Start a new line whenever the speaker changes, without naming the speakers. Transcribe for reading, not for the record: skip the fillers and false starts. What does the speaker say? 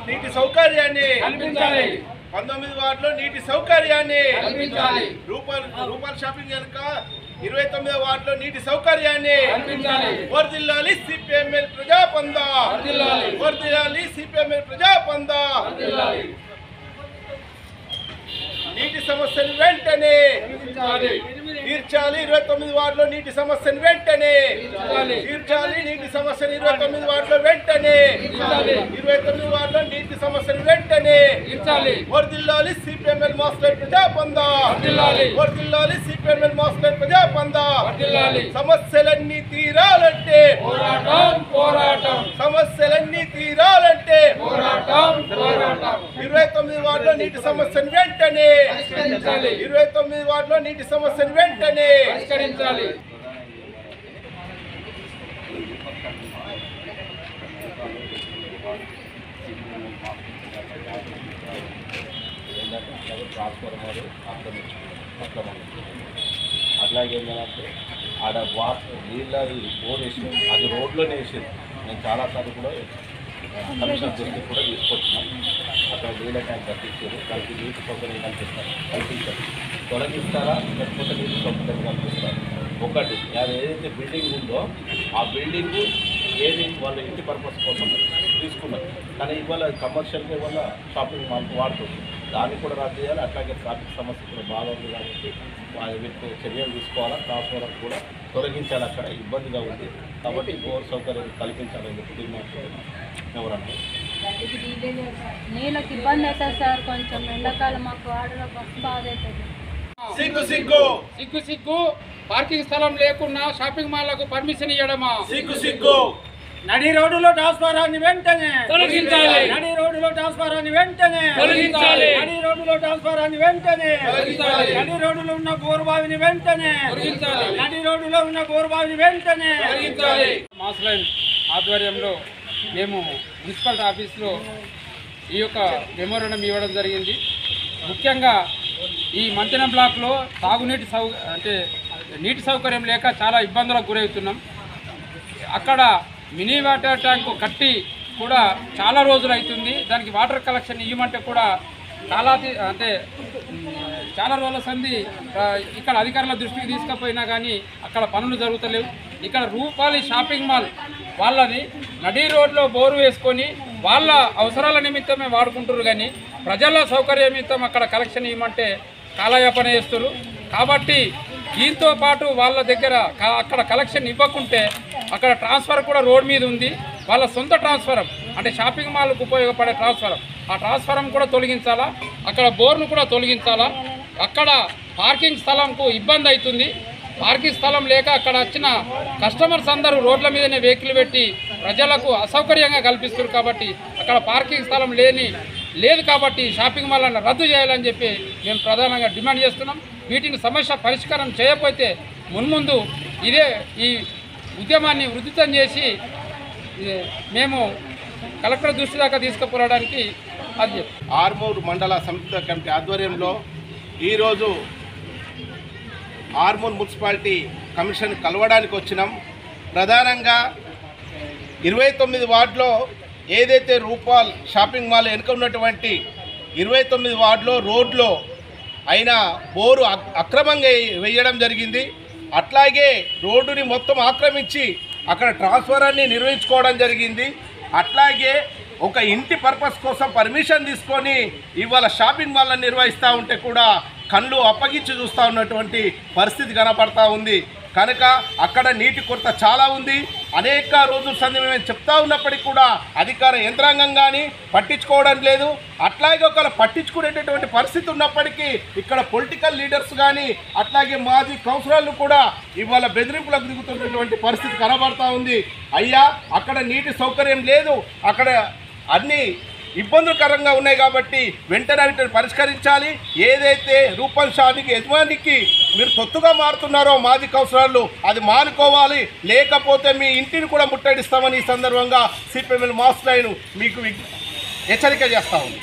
నీటి సౌకర్యాన్ని కల్పించాలి. 19 వార్డులో నీటి సౌకర్యాన్ని కల్పించాలి. రూపాయల షాపింగ్ కనుక 29వ వార్డులో నీటి సౌకర్యాన్ని కల్పించాలి. వర్ధిల్లాలి సిపిఎంఎల్ ప్రజాపంద, వర్ధిల్లాలి సిపిఎంఎల్ ప్రజాపంద. నీటి సమస్యను వెంటనే తీర్చాలి. 29 వార్డులో నీటి సమస్యను వెంటనే తీర్చాలి. నీటి సమస్యను 29 వార్డులో వెంటనే 29 వార్డులో నీటి సమస్యను వెంటనే తీర్చాలి. వర్ధిల్లాలి సిపిఎంఎల్ మాస్టర్ ప్రజాపంద, వర్ధిల్లాలి సిపిఎంఎల్ మాస్టర్ ప్రజాపంద. సమస్యలన్నీ తీరాలంటే పోరాటం, సమస్యలన్నీ తీరాలంటే పోరాటం. 29 వార్డులో నీటి సమస్యను వెంటనే 29 వార్డులో నీటి సమస్యను వెంటనే పరిష్కరించాలి.
అట్లాగే ఏంటంటే ఆడ నీళ్ళ బోర్ వేసి అది రోడ్లోనే వేసేది. నేను చాలాసార్లు కూడా కమిషన్ దృష్టికి కూడా తీసుకొచ్చినాం. అక్కడ నీళ్ళ ట్యాంక్ కట్టించారు, దానికి నీటి సౌకర్యం కల్పించారు. తొలగిస్తారా లేకపోతే నీటి సౌకర్యం కల్పిస్తారు. ఒకటి అది ఏదైతే బిల్డింగ్ ఉందో ఆ బిల్డింగ్ ఏది వాళ్ళ ఇంటి పర్పస్ కోసం తీసుకున్నారు, కానీ ఇవాళ కమర్షియల్గా ఇవాళ షాపింగ్ మాల్కి వాడుతుంది. దాన్ని కూడా రద్దు చేయాలి. అట్లాగే ట్రాఫిక్ సమస్య కూడా బాగా ఉంది కాబట్టి వీటికి చర్యలు తీసుకోవాలా. ట్రాన్స్ఫార్మర్ కూడా తొలగించాలి, అక్కడ ఇబ్బందిగా ఉంది కాబట్టి బోర్ సౌకర్యం కల్పించాలని చెప్పి డిమాండ్ ఎవరన్నా.
నీళ్ళకి ఇబ్బంది అవుతుంది సార్, కొంచెం ఎండాకాలం మాకు వాడలో బస్సు బాధ అవుతుంది.
సిగ్గు సిగ్గు
సిగ్గు సిగ్గు పార్కింగ్ స్థలం లేకున్నా షాపింగ్ మాల్లకు పర్మిషన్ ఇవ్వడమా?
సిగ్గు సిగ్గు.
నడి రోడ్డులో ట్రాన్స్ఫారాన్ని వెంటనే తొలగించాలి. నడి రోడ్డులో ట్రాన్స్ఫారాన్ని వెంటనే తొలగించాలి. నడి రోడ్డులో ట్రాన్స్ఫారాన్ని వెంటనే తొలగించాలి. నడి రోడ్డులో ఉన్న బోరుబావిని వెంటనే తొలగించాలి. నడి రోడ్డులో ఉన్న బోరుబావిని వెంటనే తొలగించాలి. మాస్లైన్ ఆధ్వర్యంలో మేము మున్సిపల్ ఆఫీస్లో ఈ యొక్క మెమోరాండం ఇవ్వడం జరిగింది. ముఖ్యంగా ఈ మంతెన బ్లాక్లో తాగునీటి నీటి సౌకర్యం లేక చాలా ఇబ్బందులకు గురవుతున్నాం. అక్కడ మినీ వాటర్ ట్యాంకు కట్టి కూడా చాలా రోజులు అవుతుంది. దానికి వాటర్ కలెక్షన్ ఇవ్వమంటే కూడా చాలా రోజుల సంది ఇక్కడ అధికారుల దృష్టికి తీసుకుపోయినా కానీ అక్కడ పనులు జరుగుతలేవు. ఇక్కడ రూపాలి షాపింగ్ మాల్ వాళ్ళని నడి రోడ్లో బోరు వేసుకొని వాళ్ళ అవసరాల నిమిత్తమే వాడుకుంటారు, కానీ ప్రజల సౌకర్యం నిమిత్తం అక్కడ కలెక్షన్ ఇవ్వమంటే కాలయాపన చేస్తారు. కాబట్టి దీంతో పాటు వాళ్ళ దగ్గర అక్కడ కలెక్షన్ ఇవ్వకుంటే అక్కడ ట్రాన్స్ఫర్ కూడా రోడ్ మీద ఉంది. వాళ్ళ సొంత ట్రాన్స్ఫరం అంటే షాపింగ్ మాల్కు ఉపయోగపడే ట్రాన్స్ఫరం, ఆ ట్రాన్స్ఫరం కూడా తొలగించాలా. అక్కడ బోర్ను కూడా తొలగించాలా. అక్కడ పార్కింగ్ స్థలంకు ఇబ్బంది అవుతుంది. పార్కింగ్ స్థలం లేక అక్కడ వచ్చిన కస్టమర్స్ అందరూ రోడ్ల మీదనే వెహికల్ పెట్టి ప్రజలకు అసౌకర్యంగా కల్పిస్తారు. కాబట్టి అక్కడ పార్కింగ్ స్థలం లేదు కాబట్టి షాపింగ్ మాల్లను రద్దు చేయాలని చెప్పి మేము ప్రధానంగా డిమాండ్ చేస్తున్నాం. వీటిని సమస్య పరిష్కారం చేయకపోతే మున్ముందు ఈ ఉద్యమాన్ని ఉధృతం చేసి మేము కలెక్టర్ దృష్టి దాకా తీసుకుపోవడానికి అది
ఆర్మూర్ మండల సంయుక్త కమిటీ ఆధ్వర్యంలో ఈరోజు ఆర్మూర్ మున్సిపాలిటీ కమిషన్ కలవడానికి వచ్చినాం. ప్రధానంగా 29 వార్డులో ఏదైతే రూపాల్ షాపింగ్ మాల్ వెనుక ఉన్నటువంటి 29 వార్డులో రోడ్లో అయినా బోరు అక్రమంగా వేయడం జరిగింది. అట్లాగే రోడ్డుని మొత్తం ఆక్రమించి అక్కడ ట్రాన్స్ఫారాన్ని నిర్వహించుకోవడం జరిగింది. అట్లాగే ఒక ఇంటి పర్పస్ కోసం పర్మిషన్ తీసుకొని ఇవాళ షాపింగ్ మాల్లను నిర్వహిస్తూ ఉంటే కూడా కళ్ళు అప్పగించి చూస్తూ ఉన్నటువంటి పరిస్థితి కనపడతా ఉంది. కనుక అక్కడ నీటి కొరత చాలా ఉంది. అనేక రోజుల సంది మేము చెప్తా ఉన్నప్పటికీ కూడా అధికార యంత్రాంగం కానీ పట్టించుకోవడం లేదు. అట్లాగే ఒకవేళ పట్టించుకునేటటువంటి పరిస్థితి ఉన్నప్పటికీ ఇక్కడ పొలిటికల్ లీడర్స్ కానీ అట్లాగే మాజీ కౌన్సిలర్లు కూడా ఇవాళ బెదిరింపులకు దిగుతున్నటువంటి పరిస్థితి కనబడతా ఉంది. అయ్యా అక్కడ నీటి సౌకర్యం లేదు, అక్కడ అన్ని ఇబ్బందులకరంగా ఉన్నాయి కాబట్టి వెంటనే పరిష్కరించాలి. ఏదైతే రూపాల్ షాపింగ్ యజమానికి మీరు తొత్తుగా మారుతున్నారో మాజీ కౌన్సిలర్లు అది మానుకోవాలి, లేకపోతే మీ ఇంటిని కూడా ముట్టడిస్తామని ఈ సందర్భంగా సిపిఎంఎల్ మాస్లైన్ మీకు హెచ్చరిక చేస్తా ఉంది.